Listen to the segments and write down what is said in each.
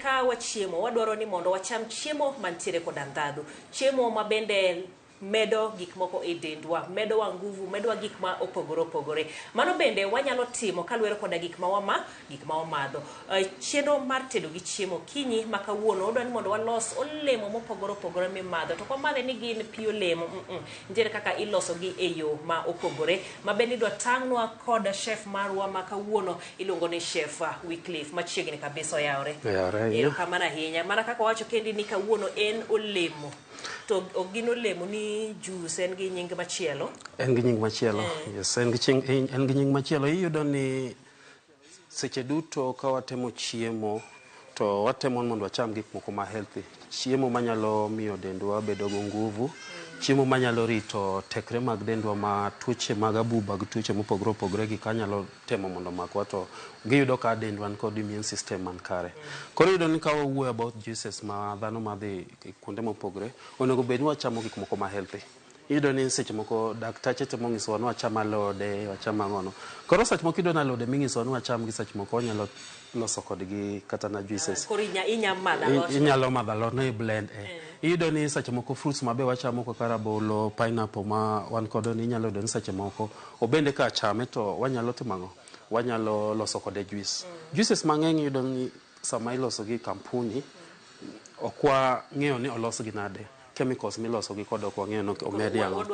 ka wachiemo wadwaro ni mondo wacham chiemo mantiere koda ndhadhu, chiemo mabende medo gik moko e dendwa, medo wa nguvu, medo wa gik ma opogore opogore. Mano bende wanyalo timo kaluwore koda gik ma wamadho. Chenro mar tedo gi chiemo kinyi ma kawuono odwa ni mondo walos olemo mopogore opogore mimadho. To kwamadhe ni gin pi olemo, nitiere kaka iloso gi e yo ma opogore. Ma bende idwa tang'nwa kod chef marwa ma kawuono iluongo ni chef Wycliffe machiegni kabisa oyawre. Erokamano ahinya. Mana kaka wacho kendi ni kawuono en olemo. To gin olemo ni juice en gi nying machielo. En gi nying machielo. Yes, en gi nying machielo. Iyudo ni seche duto ka watemo chiemo to watemo mondo wacham gik moko ma healthy. Chiemo manyalo miyo dendwa bedo go nguvu, chiemo manyalo rito tekre mag dendwa ma tuoche mag abuba gi tuoche mopogore opogore gi kanyalo temo mondo makwa to giyudo ka dendwa kod immune system man kare. Koro iyudo ni ka wawuoyo about juices ma dhano madhi kuonde mopogore, onego bed ni wachamo gik moko ma healthy. Iyudo ni seche moko daktache temo nyisowa ni wacham alode, wacham ang'ono. Koro seche moko iyudo ni alode minyisowa ni wacham gi seche moko wanyalo loso kodgi kata na juices. Koro inyalo madho alot no blend. Iyudo ni seche moko fruits mabe wachamo kaka rabolo, pineapple ma wan kodo ni inyalo yudo ni seche moko obende ka chame to wanyalo timo ang'o, wanyalo loso kode juice. Juices mang'eny iyudo ni sama iloso gi kampuni okwa ng'eyo ni olos gi nade. Chemicals miloso gi kod ok wang'eyo no omedi ang'o.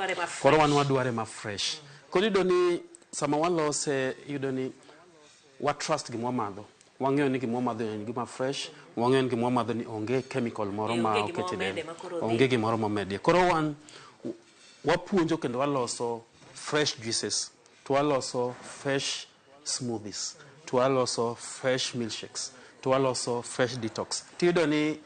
Koro wan wadware ma fresh. Koro iyudo ni sama walose iyudo ni wa trust gima wamadho. Wang'eyo ni gima wamadho en gima fresh, wang'eyo ni gima wamadho ni onge chemical moro ma oketi dende, onge gimoro momedie. Koro wan wapuonjo kendo waloso fresh juices, to waloso fresh smoothies, to waloso fresh milkshakes, to waloso fresh detox. Tiyudo ni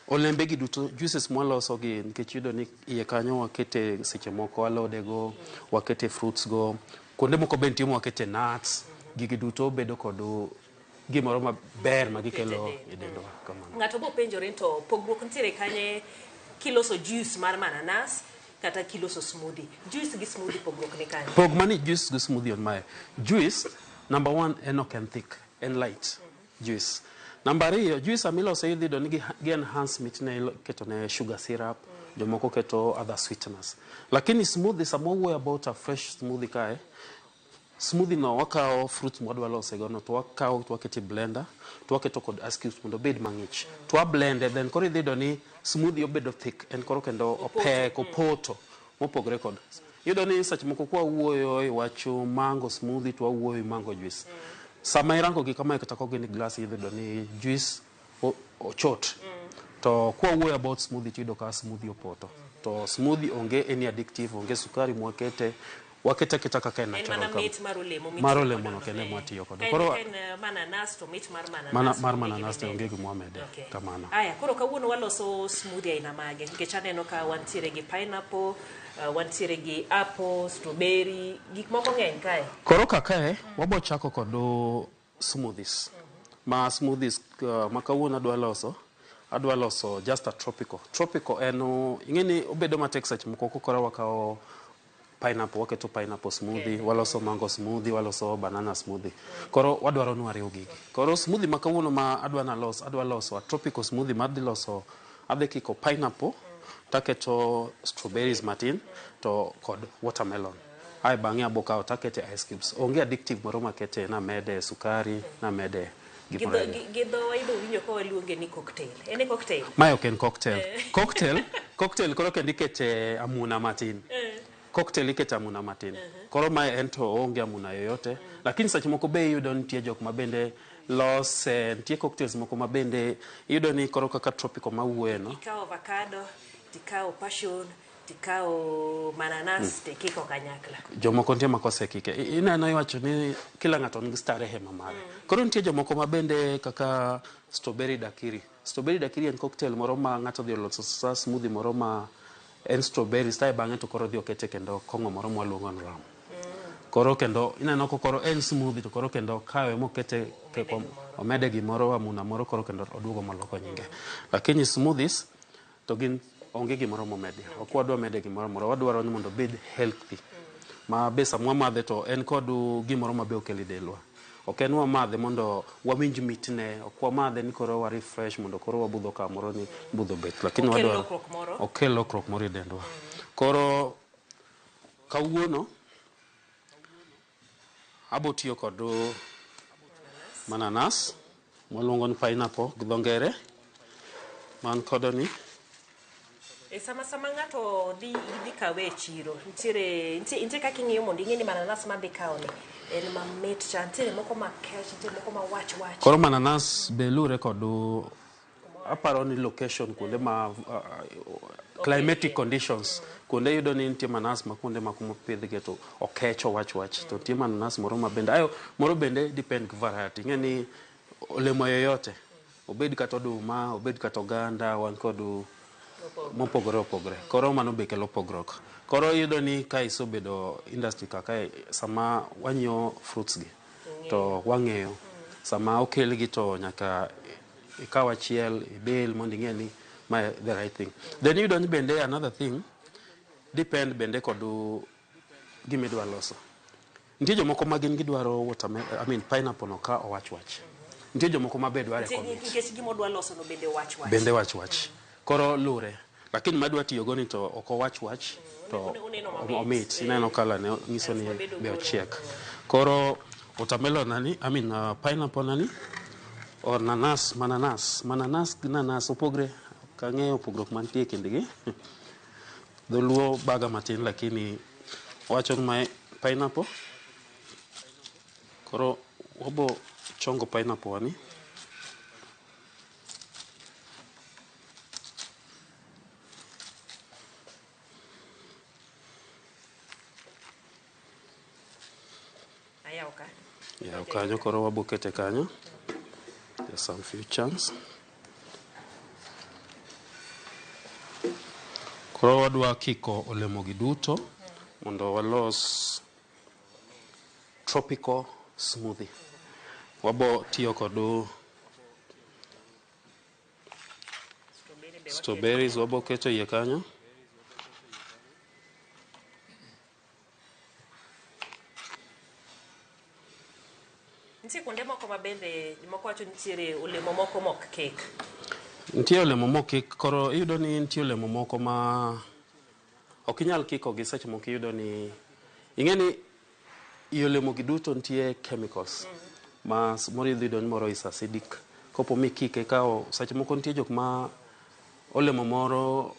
olembe gi duto juices mwaloso gi nikech yudo ni iye kanyo wakete seche moko alode go, wakete fruits go, kuonde moko bende timo wakete nuts, gigi duto bedo kod gimoro maber ma gikelo e dendwa kamano. Ng'ato bo penjore to pogruok nitiere kanye kiloso juice mar mananas kata kiloso smoothie. Juice gi smoothie pogruok ni kanye? Pog mani juice gi smoothie on mae. Juice number 1 en ok en thick, en light juice. Number 2, juice amiloso idhido ni gi enhance mitne keto ne sugar syrup, jomoko keto other sweeteners. Lakini smoothie samo wuoyo about a fresh smoothie kae, smoothie no wakao fruits mwadwa lose gono to wakao to wakete blender, to waketo kod ice cubes mondo bed mang'ich. To wa blend then koro idhido ni smoothie obedo thick, en koro kendo opek, opoto, mopogre kod. Iyudo ni seche moko kwa wuoyo e wacho mango smoothie to wawuoyo mango juice. Sama irango gi kama kata kogeni glass idhido ni juice ochot. To kwa wuoyo about smoothie tiyudo ka smoothie opoto. To smoothie onge any addictive, onge sukari mwakete, wakete kaka kaka natural. En mana mit mar olemo no kende mwatiyo kod. Koro mananas to mit mar mananas. Mar mananas to onge gimwa mede kamano. Aya, koro kawuono waloso smoothie aina mage. Nikech aneno ka wantiere gi pineapple, wantiere gi apple, strawberry, gik moko ng'eny kae. Koro kakae wabo chako kod smoothies. Ma smoothies ma kawuono adwa loso just a tropical. Tropical eno ing'eni obedo matek seche moko kokora wakao pineapple, waketo pineapple smoothie, waloso mango smoothie, waloso banana smoothie. Koro wadwaro ni wariw gigi. Koro smoothie ma kawuono ma adwa loso a tropical smoothie ma adhi kiko pineapple, taketo strawberries matin to kod watermelon. Ai bang'e abokao takete ice cubes. Onge addictive moro makete na mede sukari, na mede Gidho ibo winjo ko waluonge ni cocktail. Ene cocktail? Mae ok en cocktail. Cocktail koro kendo ikete amuna matin. Cocktail ikete amuna matin. Koro mae ento onge amuna yoyote. Lakini seche moko be iyudo nitie jok mabende nitie cocktails moko mabende iyudo ni koro kaka tropical mawuoye no. Ikao avocado, tikao passion, tikao mananas, tikiko kanyakla. Jomoko nitie makosekike. Ineno iwacho ni kila ng'ato nigi starehe mamare. Koro nitie jomoko mabende kaka strawberry daiquiri. Strawberry daiquiri en cocktail moro ma ng'ato dhi loso smoothie moro ma en strawberry style bang'e to koro dhi okete kendo kong'o moro mwaluongo ni ram. Koro kendo ineno ko koro en smoothie to koro kendo kawe mokete omede gimoro amuna moro koro kendo oduogo moloko nyinge. Lakini smoothies to gin onge gimoro momedi. Ok wadwa mede gimoro moro, wadwaro ni mondo bed healthy. Ma be samwa madhe to en kod gimoro mabe okeli delwa. ok en wamadhe mondo wawinj mitne, ok wamadhe ni koro wa refresh mondo koro wabudho kamoro ni budho bet, lakini wadwaro okel lokruok moro e dendwa. Koro kawuono abo tiyo kod mananas mwaluongo ni pineapple gi dho ngere man kodoni. Sama ng'ato dhi kawe e chiro, nitie kaka ing'iyo mondo ing'e ni mananas ma dhi kawo ni en mamit cha, nitie moko makech, nitie moko ma wach. Koro mananas be lure kod aparo ni location kuonde ma climatic conditions, kuonde yudo ni nitie mananas ma kuonde ma kuma pidhge to okecho wach to nitie mananas moro ma bende moro bende depend gi variety. Ing'e ni olemo yoyote, obed kata oduma, obed kata oganda, wan kod mopogore opogore. Koro mano be kelo pogruok. Koro iyudo ni ka isobedo industry kaka sama wanyiewo fruits gi to wang'eyo sama okelgi to nyaka ikaw achiel ibel mondo ing'e ni ma the right thing. Then iyudo ni bende another thing depend bende kod gimidwa loso. Nitie jomoko ma gin gidwaro pineapple no ka owach. Nitie jomoko ma be dware kod nikech gimodwa loso no bende wach. Bende wach. Koro lure. Lakini madwa tiyo go ni to ok owach to omit. Ineno kala ne nyiso ni be ochiek. Koro watermelon nani, pineapple nani, or mananas gi nanas opogre. Kang'eyo pogruok mantie kindgi. Dholuo baga matin lakini wacho ni pineapple. Koro wabo chongo pineapple wani. Yeah, kanyo koro wabo kete kanyo. There's some few chunks. Koro wadwa kiko olemo gi duto mondo walos tropical smoothie. Wabo tiyo kod strawberries, wabo keto iye kanyo. Nitie kuonde moko ma bende moko wacho nitiere olemo moko mok cake. Nitie olemo mok cake, koro iyudo ni nitie olemo moko ma ok inyal kiko gi seche moko iyudo ni ing'e ni olemo gi duto nitie chemicals ma moro iyudo ni moro is acidic. Kopo mi kike ka seche moko nitie jok ma olemo moro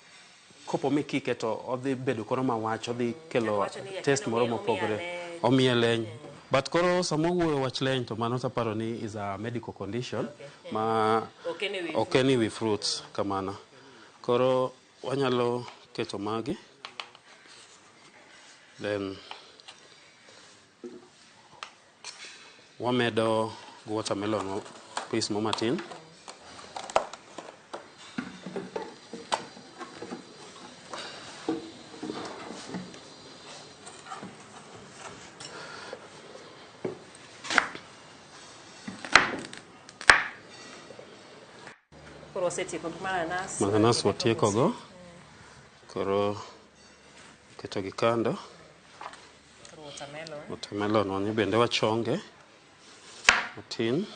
kopo mi kike to odhi bedo koro ma wach, odhi kelo test moro mopogore, omiye leny. But koro sama wuoyo wach leny to mano taparo ni is a medical condition ma ok ni wi fruits kamano. Koro wanyalo keto magi. Then wamedo watermelon piece mo matin. Mananas watieko go. Koro keto gi kando. Watermelon wani bende wachonge matin.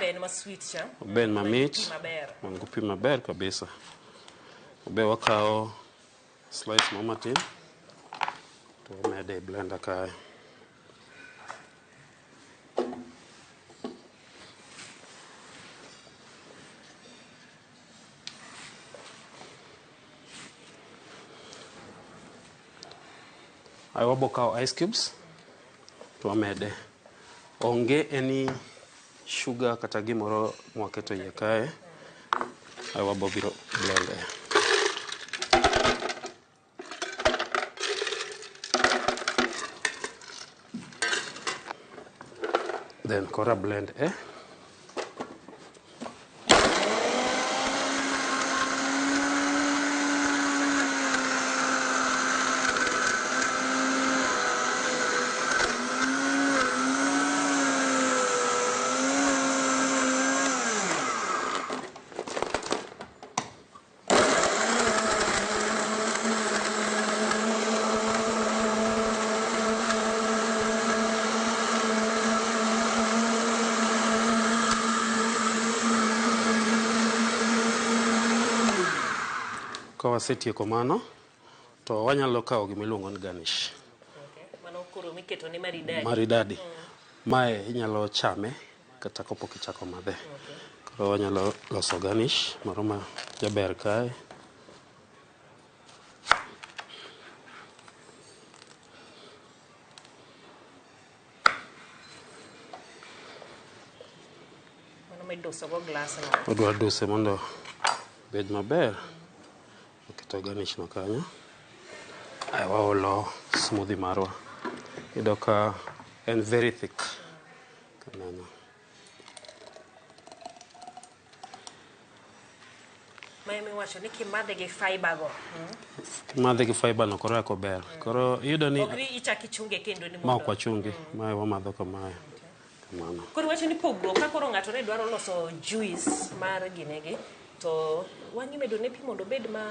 Ben ma sweet cha. Ben mamit. Man gupi maber kabisa. Obe wakao slice mo matin. To mede blender kae. Wabo kao ice cubes to amede. Onge any sugar kata gimoro mwaketo iye kae. Wabo biro blende. Then kora blend Ka wasetieko mano to wanyalo kawo gimiluongo ni garnish. Mano koro miketo ni maridadi. Maridadi. Mae inyalo chame kata kapok ichako madhe. Koro wanyalo loso garnish moro ma jaber kae. Odwa duse mondo bed maber. Oketo garnish no kanyo. Ai waolo smoothie marwa. Iyudo ka en very thick. Kanano. Mae miwacho ni kimadhe gi fiber go. Kimadhe gi fiber no koro eko ber. Koro iyudo ni okri ichaki chunge kendo ni mondo. Ma ok wachungi. Mae wamadho kamae. Koro wacho ni pogruok ka koro ng'ato ne dwaro loso juice mar ginegi to wangi medo ne pi mondo bed ma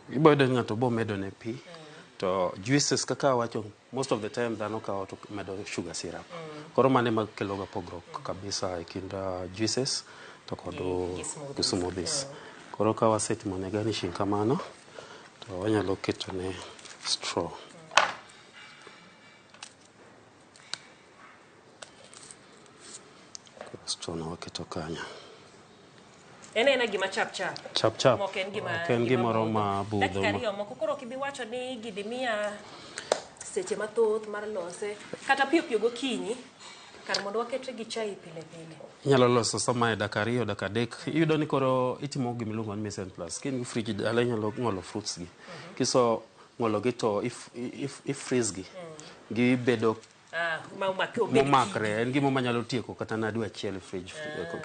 ibodo ng'ato bo medo ne pi to juices kaka wacho most of the time dhano kawo to medo sugar syrup. Koro mane makelo ga pogruok kabisa e kind juices to kod smoothies. Koro ka wasetimo ne garnishing kamano to wanyalo keto ne straw. Straw waketo kanyo. Ena gima chap. Chap. Mok en gima ken gimoro ma budho. Dakari moko koro kibi wacho ni gidimia seche mathoth mar lose kata piyo gokinyi kar mondo waketre gi chai pile. Inyalo loso sama e dakari o dakadek. Iyudo ni koro itimo gimiluongo ni mise en place. Kin gi fridge dala inyalo ng'olo fruits gi. Kiso ng'olo gi to if freeze gi gibedo momakre en gimo manyalo tieko kata na dwa chiel fridge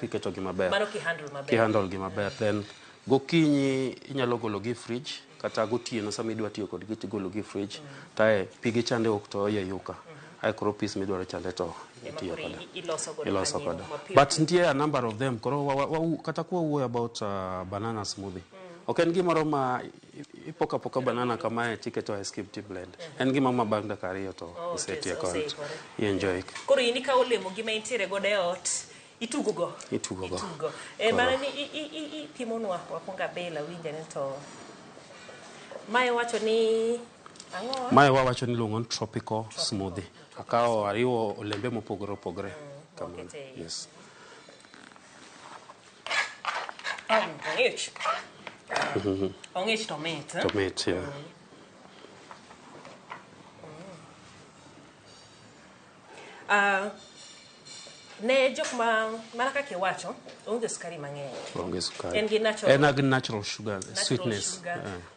kiketo gi maber. Mano ki handle gi maber. Then gokinyi inyalo golo gi fridge kata gotieno sama idwa tiyo kod gi golo gi fridge tae pigi chande ok to yuka. Ai koro piece midwaro chande to itiyo koda. Iloso koda. But nitie a number of them. Koro kata kwa wuoyo about banana smoothie. Ok en gimoro ma ipoka banana kamae tiketo ice cube tea blend. En gima ma bang' dakika ariyo to isetieko. Enjoy. Koro ini ka olemo gima intiere godo e ot itugo go. Mana ni pimonwa waponga bela winja ne to mae wacho ni ang'o? Mae wacho ni luongo ni tropical smoothie. Akawo ariwo olembe mopogore. Kamano. Yes. Ong'ich to mit. Tomat, yeah. Ne jok mana kaka iwacho onge sukari mang'eny. Onge sukari. En gi natural sugar, sweetness.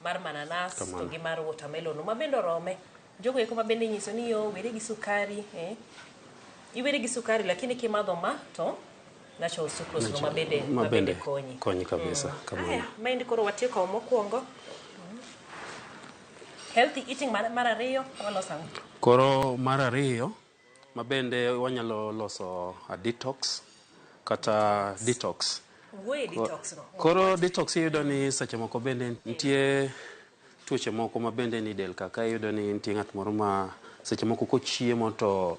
Mar mananas to gi mar watermelon ma bende orome. Jogo eko ma bende nyiso ni were gi sukari, iwere gi sukari lakini kimadho ma to natural sucrose no mabende konyi kabisa kamano. Maendi koro watieko mokwongo. Healthy eating mar ariyo waloso. Koro mar ariyo mabende wanyalo loso a detox kata detox. Detox no. Koro detox iyudo ni seche moko bende nitie tuoche moko ma bende ni del kaka iyudo ni nitie ng'at moro ma seche moko kochiemo to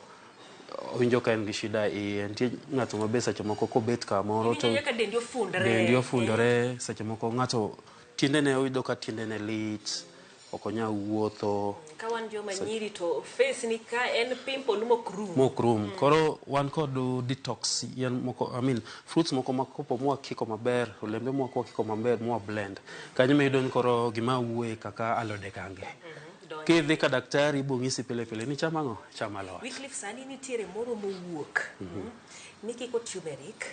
winjo ka en gi shida nitie ng'ato ma be seche moko kobet kamoro to dendi ofundore seche moko ng'ato tiendene oyudo ka tiendene lit ok onya wuotho ka wan joma nyiri to face ni ka en pimple mokrum. Koro wan kod detox moko fruits moko makopo mwa kiko maber olembe moko kiko maber mwa blend kanyo mayudo ni koro gima wuoye kaka alode kange. Kidhi ka daktari bong'isi pile ni cham ang'o? Cham alot. Wycliffe sani nitiere moro mowuok. Nikiko turmeric,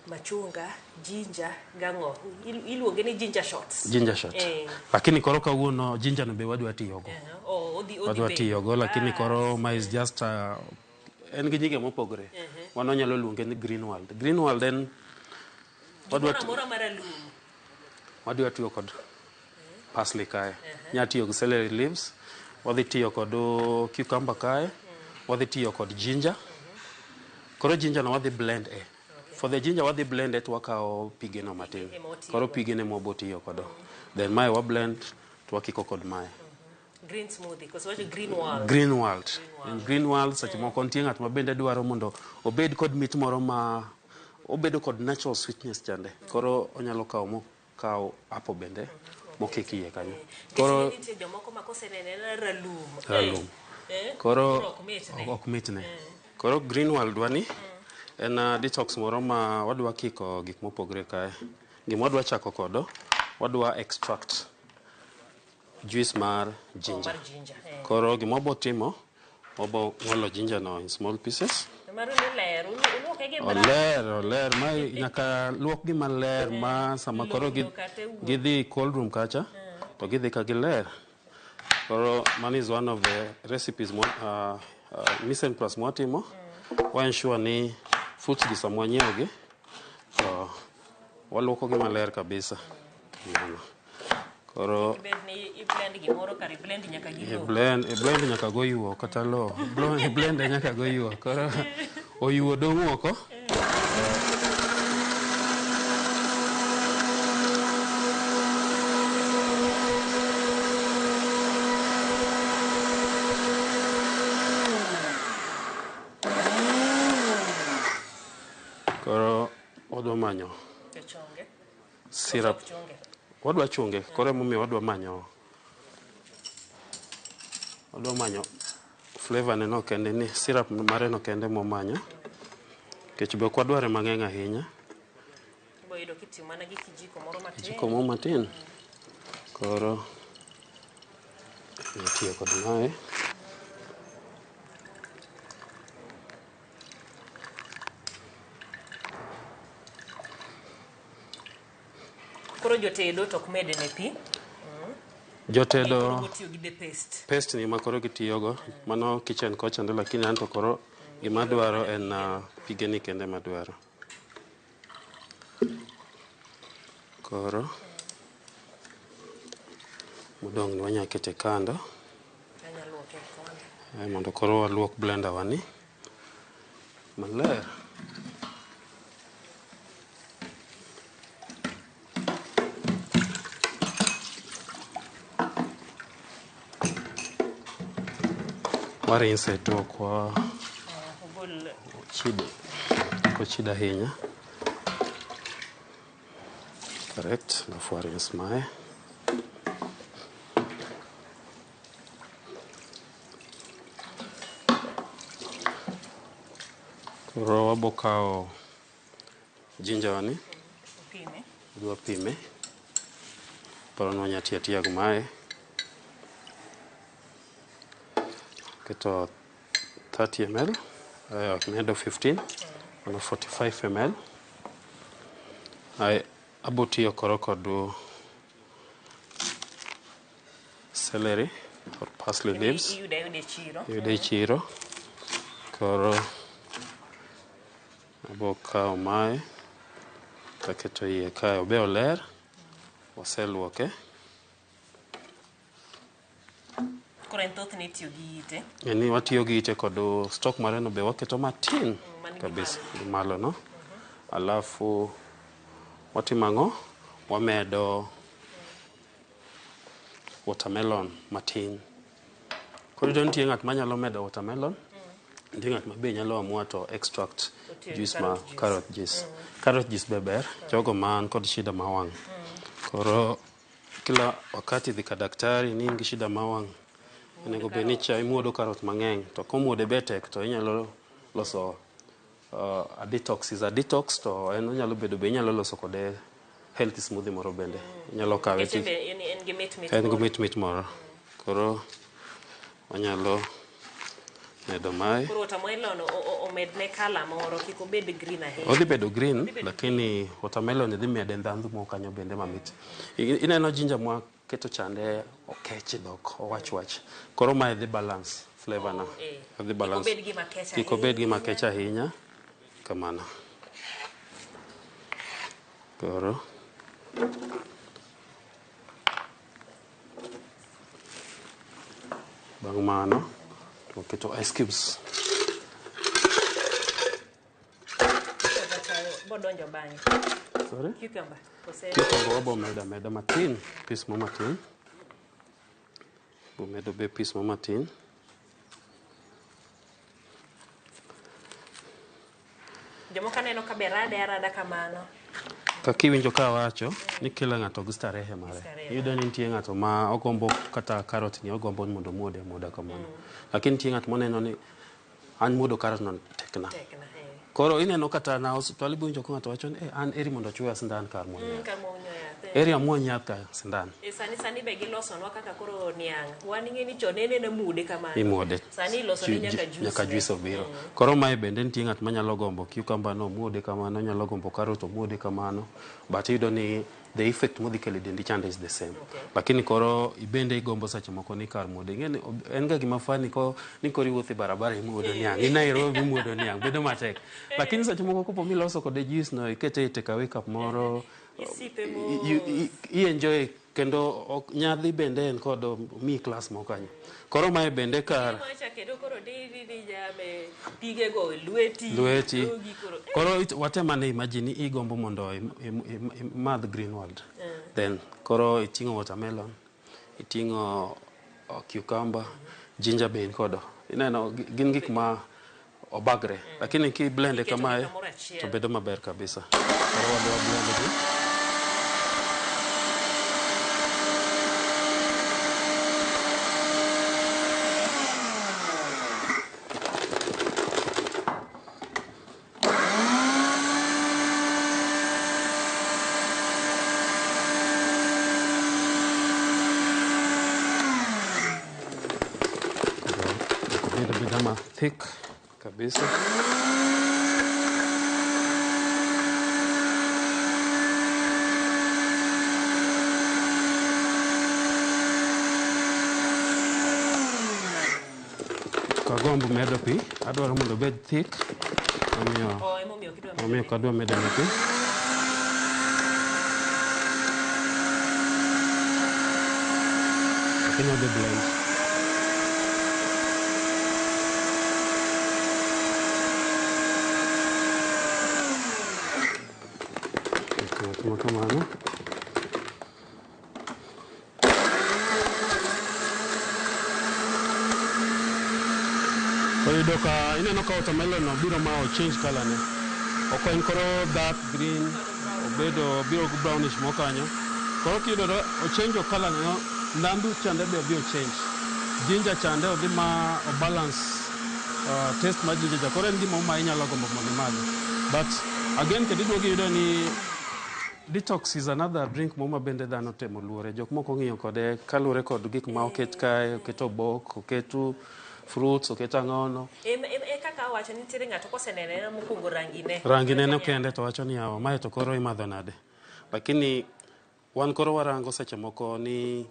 machunga, ginger, gang'o. Iluonge ni ginger shots. Lakini koro kawuono ginger no be wadwa tiyogo. Wadwa tiyogo lakini koro ma is just en gi nyige mopogore. Wan onyalo luonge ni Greenwald. Greenwald en wadwa tiyo kod parsley kae. Nya tiyo kod celery leaves. Wadhi tiyo kod cucumber kae. Wadhi tiyo kod ginger. Koro ginger no wadhi blend For the ginger wadhi blend to wakawo pige no matin. Koro pige ne mobo tiyo kodo. Then mae wa blend to wakiko kod mae. Green smoothie, because what Greenwald. Greenwald seche moko nitie ng'at ma bende dwaro mondo obed kod mit moro ma obedo kod natural sweetness chande. Koro onyalo kawo apple bende mokik iye kanyo. Koro nitie jomoko ma kosenene ralum. Koro ok mitne. Koro Greenworld wani en detox moro ma wadwa kiko gik mopogre kae. Gima wadwa chako kodo, wadwa extract juice mar ginger. Koro gima wabo timo, wabo ng'olo ginger no in small pieces. Oler, ma nyaka luok gi maler ma sama koro gidhi cold room kacha, to gidhi ka giler. Koro man is one of the recipes mise en place mwatimo. Wa ensure ni fruits gi sama wanyiewo gi, to waluoko gi maler kabisa. Koro blend nyaka go yuo kata lo. Blend nyaka go yuo. Koro oyuo dong' oko. Koro wadwa manyo syrup. Wadwa chunge, koro emomiyo wadwa manyo flavor ne no kende ni syrup mare no kende momanyo. Kech be kwadware mang'eny ahinya. Boyudo kitiyo mana gi kijiko moro matin. Kijiko moro matin. Koro nitiyo kod mae. Koro jotedo tok mede ne pi. Jotedo paste ni makoro gitiyogo, mano kitchen kocha ndo, lakini anto koro gima dwaro en pigeni kende madwaro. Koro modong' ni wanya kete kando. Mondo koro waluok blender wani maler. Warinse to kwa chida ahinya. Correct. Alafu warinse mae. Koro wabo kao ginger wani. Dwa pime. Paro nwanya tia gumae. Keto 30 ml, medo 15, ono 45 ml. Abutiyo koro kodu celery or parsley leaves. Yude chiro. Koro abo kao mae. Taketo iye kae obe oler. Waseluoke. Ni watiyo gi ite kodo stock mareno be waketo matin kabisa malo no. Alafu watimang'o wamedo watermelon matin. Koro nitie ng'at manyalo medo watermelon, nitie ng'at mabe nyalo amua to extract juice ma carrot juice. Carrot juice be ber, jogo man kod shida mawang'. Koro kila wakati dhi ka daktari ni ngi shida mawang', nego be ni cha imuodo carrot mang'eny, to komuode be tek to inyalo loso a detox is a detox, to en onyalo bedo be inyalo loso kode healthy smoothie moro bende. Inyalo kawe ti en gi mit moro. Koro wanyalo medo mae. Koro watermelon omedne kala moro kik obed green ahinya. Odhi bedo green, lakini watermelon dhi mede ndhandhu mo kanyo bende mamit. Ineno ginger mwa keto chande okeche dhok owach. Koro mae dhi balance flavor na. Dhi balance. Kik obed gi makech ahinya kamano. Koro bang' mano to keto ice cubes. Bodonjo bang'e. Sorry? Cucumber. Cucumber wabo meda matin, piece mo matin. Bo medo be piece mo matin. Jomoko neno ka be rada kamano. Kaka iwinjo ka wacho ni kila ng'ato gi starehe mare. Iyudo ni nitie ng'ato ma ogombo kata karot ni ogombo mondo muode muoda kamano. Lakini nitie ng'at moneno ni an muodo karot no tekna. Koro ineno kata na hospital iwinjo ko ng'ato wacho ni an eri mondo chuya sindan kar muonyo. Eri amuony yath ka sindan. Sani be gilosonwa kaka koro niang'. Wan ing'e ni chon ne muode kamano. Imuode. Sani iloso ne nyaka juice obiro. Koro mae bende nitie ng'at manyalo gombo cucumber no muode kamano, nyalo gombo karot muode kamano. But iyudo ni the effect modhi kelo dendi chande is the same. Lakini koro ibende igombo seche moko ni kar muode. Ing'e ni en ga gima fani ko ni kori wuothi barabara imuodo niang'. I Nairobi muodo niang' bedo matek. Lakini seche moko kopo miloso kode juice no ikete e take away cup moro I enjoy kendo nyadhi bende en kod mi class mo kanyo. Koro mae bende kar lweti. Koro watemane imagine igombo mondo madh Greenwald. Then koro iting'o watermelon, iting'o cucumber, ginger bean kodo. Ineno gin gik ma obagre. Lakini ki blend kamae to bedo maber kabisa. Koro wadwa blend gi. Thick kabisa. Kagombo medo pi, adwaro mondo bed thick. Omiyo kadwa medo pi. Kino de blend. Kamano. Oyudo ka ineno ka watermelon no biro ma o change color ne. Oko en koro dark green, obedo biro brownish mo kanyo. Koro kiyudo o change color no, ndandu chande be biro change. Ginger chande odhi ma o balance taste ma ginger. Koro en gima ma inyalo gombo mondo imadhi. But again kediduogi yudo ni detox is another drink moma bende dhano temo luore. Jok moko ng'iyo kode kaluore kod gik ma oket kae, oketo bok, oketo fruits, oketo ang'ono. Kaka wacho ni nitiere ng'ato kosenene mokuongo rangine. Rangine no kende to wacho ni yawa mae to koro imadho nade. Lakini wan koro warango seche moko ni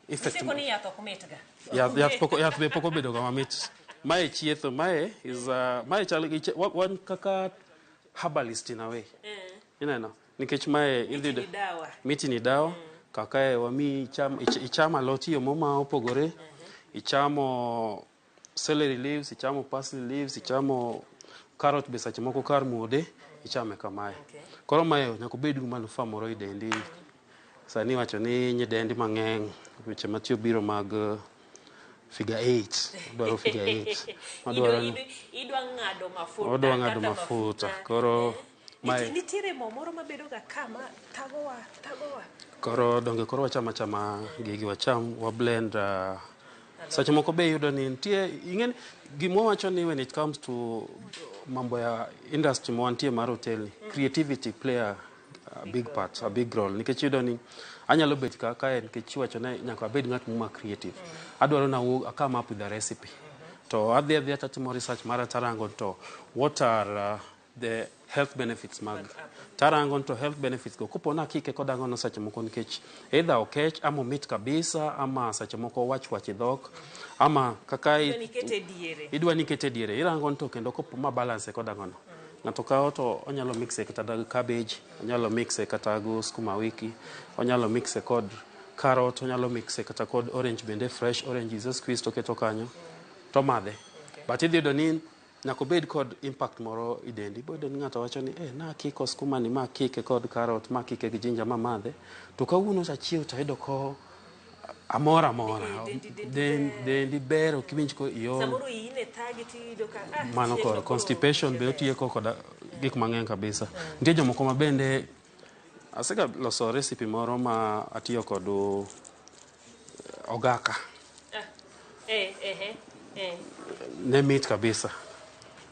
effect. Siko ni yath ok mitga. Yath be poko bedo ga mamit. Mae chietho, mae is mae chal wan kaka herbalist in a way. Ineno. Nikech mae miti ni dawa kaka wami ichamo alot yo moma opogore, ichamo celery leaves, ichamo parsley leaves, ichamo carrot be seche moko kar muode ichame kamae. Koro mae nyaka bed gi manufaa moro i dendi. Sani wacho ni nyidendi mang'eny weche matiyo biro mag figure 8, dwaro figure 8. Odwa ng'ado mafuta. Koro nitiere mo moro mabedo ga kama tagowa. Koro donge koro wachama gigi wacham wa blend seche moko be yudo ni nitie ing'eni gimo wacho ni when it comes to mambo ya industry mo antie mar hotel creativity play a big part, a big role. Nikech yudo ni anyalo bet ka en nikech wacho na nyaka bed ng'at mo creative. Adwaro na come up with a recipe. To adhi tatimo research mara tarango to what are the health benefits mag tarangon to health benefits go kupona kike koda ngono seche moko nikech either okech ama mit kabisa ama seche moko wach dhok ama kaka idwa nikete diere irangon to kendo kopo ma balance koda ngono ngato ka to onyalo mixe kata cabbage onyalo mixe kata go skuma wiki onyalo mixe kod carrot onyalo mixe kata kod orange bende fresh orange is squeezed to keto kanyo to madhe but idhido ni nyako bed kod impact moro idendi bodo ni ng'ato wacho ni na kiko skuma ni ma kike kod carrot ma kike gi ginger ma madhe to kawuono sa chiew to ido ko amora dendi bero kiwinj ko iyo samoro ine thagi ti do ka mano kod constipation be otiye ko kod gik mang'eny kabisa. Nitie jomoko ma bende Aseka loso recipe moro ma atiyo kod ogaka. Ne mit kabisa.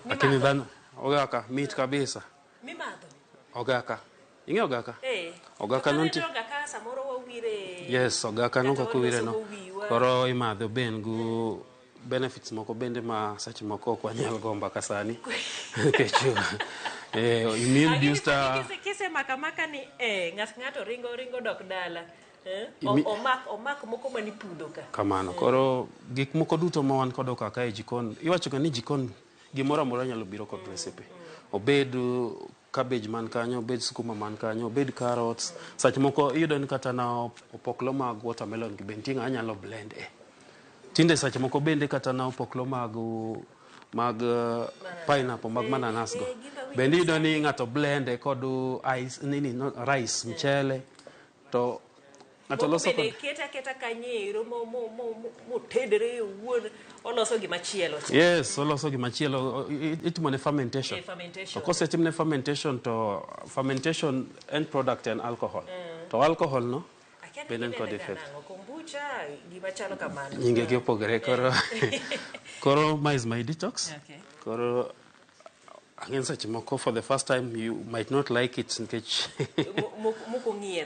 Lakini dhano ogaka mit kabisa. Mimadho. Ogaka. Ing'e ogaka? Ogaka nonti. Ogaka samoro wawire. Yes, ogaka no kowire no. Koro imadho ben gu benefits moko bende ma seche moko ok wanyal gomba kasani. Kechu. Immune booster. Kise makamaka ni ng'ato ringo dok dala. Omak moko mani pudho ka. Kamano. Koro gik moko duto ma wan kod okaka e jikon. Iwacho ga ni jikon gimoro amora nyalo biro kod recipe. Obed cabbage man kanyo, obed sukuma man kanyo, obed carrots. Seche moko iyudo ni kata na opoklo mag watermelon gi bentinga anyalo blend Tinde seche moko bende kata na opoklo mag pineapple mag mananas go. Bende iyudo ni ng'ato blend kod rice, mchele to ng'ato loso kod keta kanyero mo tedre wuon oloso gimachielo. Yes, oloso gimachielo itimo ne fermentation. To kosetimne fermentation to fermentation end product and alcohol. To alcohol no bende kod effect. Kombucha gimachalo kamano. Nyinge gi opogore koro my is my detox. Koro again seche moko for the first time you might not like it nikech moko ng'iye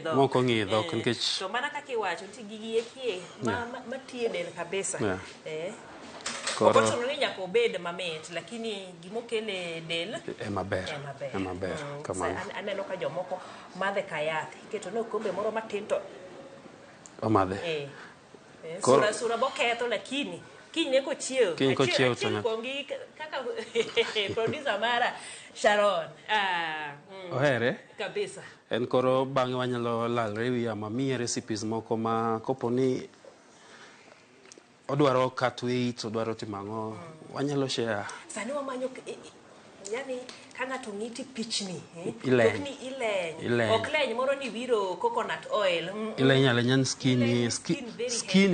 dhok nikech to mana kaka iwacho ti gigi ekie ma tie del kabisa koro ni nyaka obed mamit lakini gimokele del maber kamano. Aneno ka jomoko madhe kayath iketo no kombe moro matin to omadhe sura boketho lakini kinyne ko chiew to kongi kaka producer mara Sharon ohere kabisa en koro bang'e wanyalo lalre wi mamiye recipes moko ma koponi odwaro cut weight odwaro timang'o wanyalo share sani wamanyo yani ka ng'ato ng'iti pichni ileny ok leny moro ni wiro coconut oil ileny alenyan skin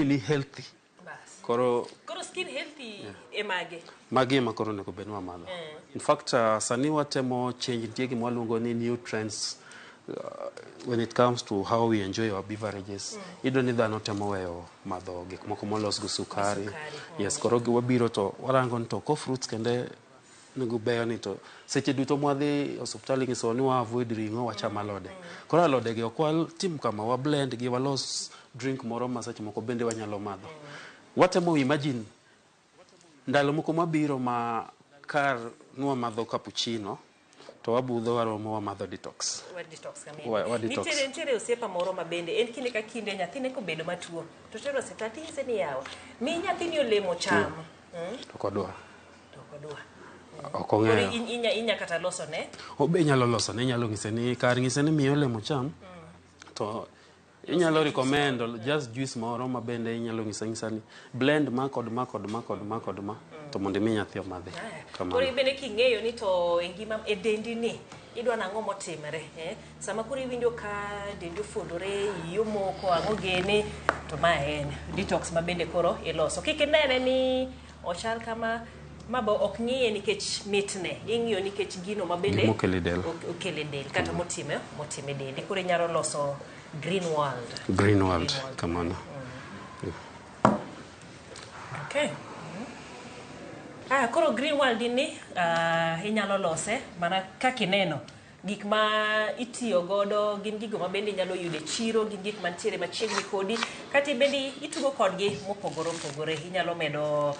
ni healthy koro skin healthy emage magi ma koro nego benwa madho in fact sani watemo change nitie gima waluongo ni nutrients when it comes to how we enjoy our beverages ido ni dhano temo weyo madho gik moko molos go sukari yes koro wabiro to warango ni to ko fruits kende nego beyo ni to seche duto mwadhi hospitali ngiso ni wa avoid ringo wachama alode koro alode gi okwal tim kama wa blend gi walos drink moro ma seche moko bende wanyalo madho watemo imagine ndalo moko mabiro ma kar nuwa madho cappuccino to wabudho waromo wa madho detox nitere osiepa moro mabende en kinde ka kinde nyathine kobedo matuo to tero setati ise ni yawa mi nyathini olemo cham to kodwa okong'eyo inya kata loso ne obe nyalo loso ne nyalo ng'ise ni kar ng'ise ni miyo olemo cham to inyalo recommend just juice moro ma bende inyalo ng'isa ni blend ma to mondo mi nyathi omadhi kamano. Koro bende king'eyo ni to engima e dendi ni idwa nang'o motimre sama koro iwinjo ka dendi ofundore yomo ko ang'o gene to ma en detox ma bende koro iloso kik inene ni ochal kama mabo ok ng'iye nikech mitne ing'iyo nikech gino ma bende okele del kata motime dendi koro inyalo loso green world kamano. Okay. Koro green world ni inyalo lose mana kaka ineno gik ma itiyo godo gin gigo ma bende nyalo yude chiro gin gik mantiere machiegni kodi kati bende itugo kodgi mopogore inyalo medo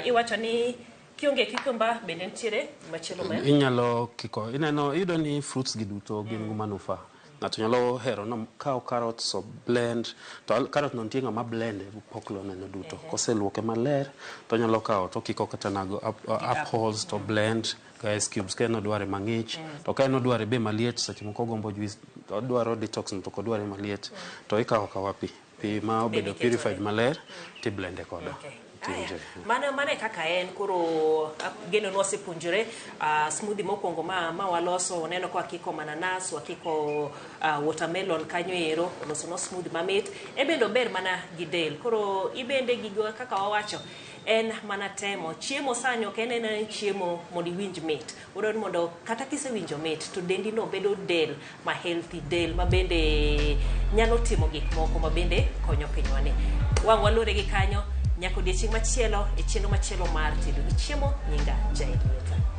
iwacho ni kionge kikumba bende ntiere machielo ma inyalo kiko ineno iyudo ni fruits gi duto gin gu manufa ng'ato nyalo hero no kao carrots so blend to carrot no ntie ng'ama blend poklo neno duto koseluoke maler to nyalo kao to kiko kata nago apples to blend guys cubes keno dware mang'ich to keno dware be maliet seche moko gombo juice to dwaro detox to ko dware maliet to ikao kawapi pi ma obedo purified maler ti blend kodo Mane kaka en koro geno no sepunjore smoothie mokwongo ma waloso neno kwa kiko mananas wakiko watermelon kanyo ero loso no smoothie mamit e bendo ber mana gidel koro ibende gigo kaka wawacho en mana temo chiemo sani ok en chiemo mondo iwinj mit. Udwaro ni mondo kata kisewinjo mit to dendi no bedo del ma healthy, del ma bende nyalo timo gik moko ma bende konyo pinywani. Wang' walure gi kanyo nyaka odiochieng' machielo e chenro machielo mar tedo gi chiemo. Nyinga Jael Yiedha.